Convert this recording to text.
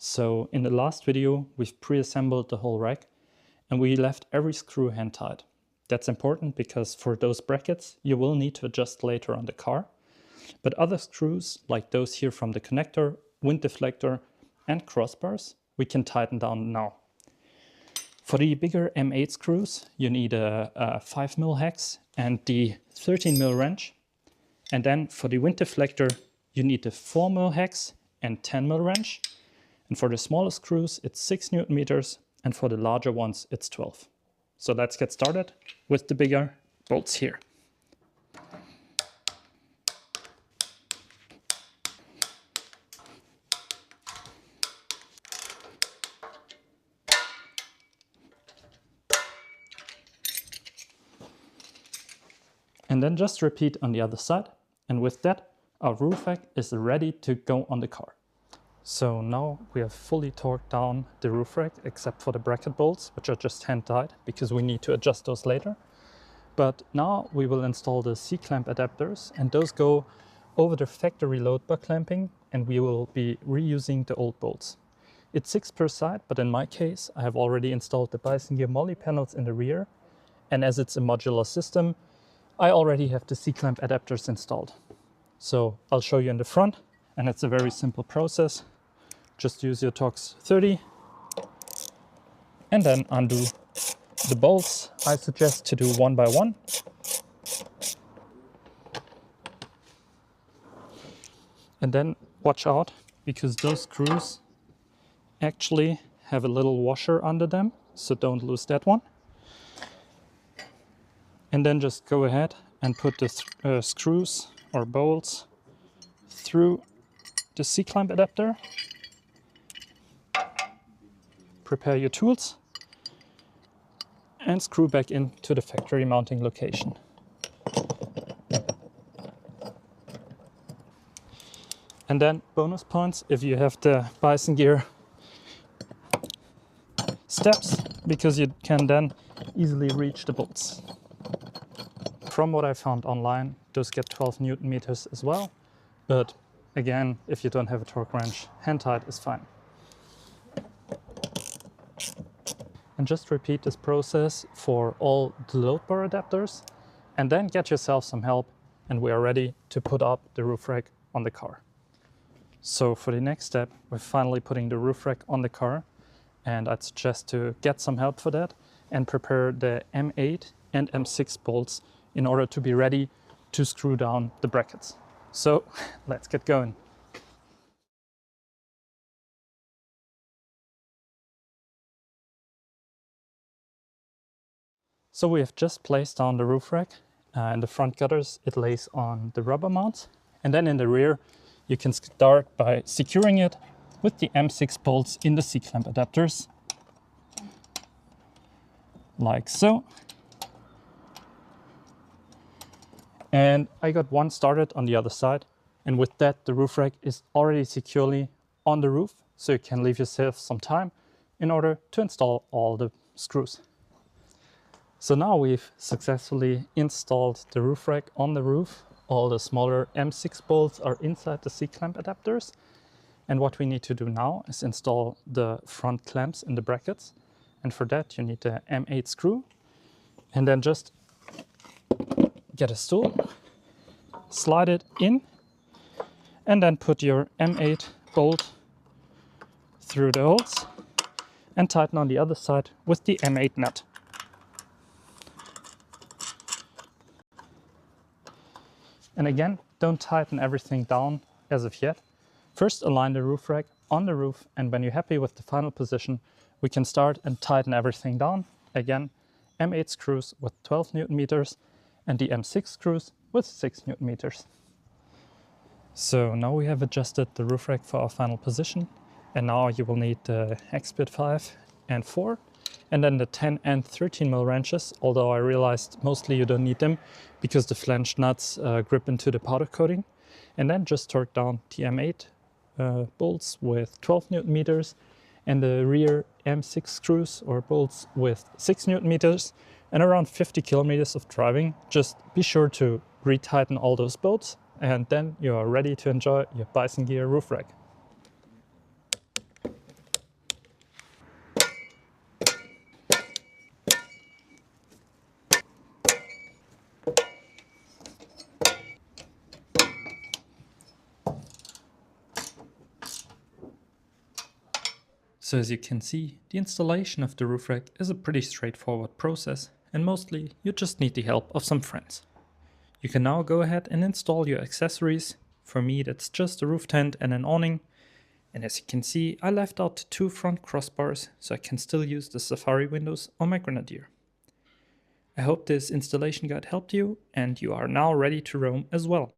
So in the last video, we've pre-assembled the whole rack and we left every screw hand tight. That's important because for those brackets, you will need to adjust later on the car. But other screws, like those here from the connector, wind deflector and crossbars, we can tighten down now. For the bigger M8 screws, you need a 5mm hex and the 13mm wrench. And then for the wind deflector, you need the 4mm hex and 10mm wrench. And for the smaller screws, it's 6 Nm, and for the larger ones, it's 12. So let's get started with the bigger bolts here. And then just repeat on the other side. And with that, our roof rack is ready to go on the car. So now we have fully torqued down the roof rack, except for the bracket bolts, which are just hand tied because we need to adjust those later. But now we will install the C-clamp adapters, and those go over the factory load bar clamping, and we will be reusing the old bolts. It's 6 per side, but in my case, I have already installed the Bison Gear MOLLE panels in the rear. And as it's a modular system, I already have the C-clamp adapters installed. So I'll show you in the front, and it's a very simple process. Just use your Torx 30 and then undo the bolts. I suggest to do one by one. And then watch out, because those screws actually have a little washer under them, so don't lose that one. And then just go ahead and put the screws or bolts through the C-clamp adapter. Prepare your tools and screw back into the factory mounting location. And then bonus points if you have the Bison Gear steps, because you can then easily reach the bolts. From what I found online, those get 12 Nm as well. But again, if you don't have a torque wrench, hand tight is fine. And just repeat this process for all the load bar adapters, and then get yourself some help, and we are ready to put up the roof rack on the car. So for the next step, we're finally putting the roof rack on the car, and I'd suggest to get some help for that and prepare the M8 and M6 bolts in order to be ready to screw down the brackets. So let's get going. So we have just placed down the roof rack. In the front gutters, it lays on the rubber mounts. And then in the rear, you can start by securing it with the M6 bolts in the C-clamp adapters. Like so. And I got one started on the other side. And with that, the roof rack is already securely on the roof. So you can leave yourself some time in order to install all the screws. So now we've successfully installed the roof rack on the roof. All the smaller M6 bolts are inside the C-clamp adapters. And what we need to do now is install the front clamps in the brackets. And for that, you need the M8 screw. And then just get a stool, slide it in, and then put your M8 bolt through the holes and tighten on the other side with the M8 nut. And again, don't tighten everything down as of yet. First, align the roof rack on the roof, and when you're happy with the final position, we can start and tighten everything down. Again, M8 screws with 12 Nm and the M6 screws with 6 Nm. So now we have adjusted the roof rack for our final position, and now you will need the hex bit 5 and 4. And then the 10 and 13mm wrenches, although I realized mostly you don't need them because the flanged nuts grip into the powder coating. And then just torque down the M8 bolts with 12 Nm and the rear M6 screws or bolts with 6 Nm, and around 50 kilometers of driving. Just be sure to retighten all those bolts, and then you are ready to enjoy your Bison Gear roof rack. So as you can see, the installation of the roof rack is a pretty straightforward process, and mostly you just need the help of some friends. You can now go ahead and install your accessories. For me that's just a roof tent and an awning, and as you can see I left out the 2 front crossbars so I can still use the safari windows on my Grenadier. I hope this installation guide helped you and you are now ready to roam as well.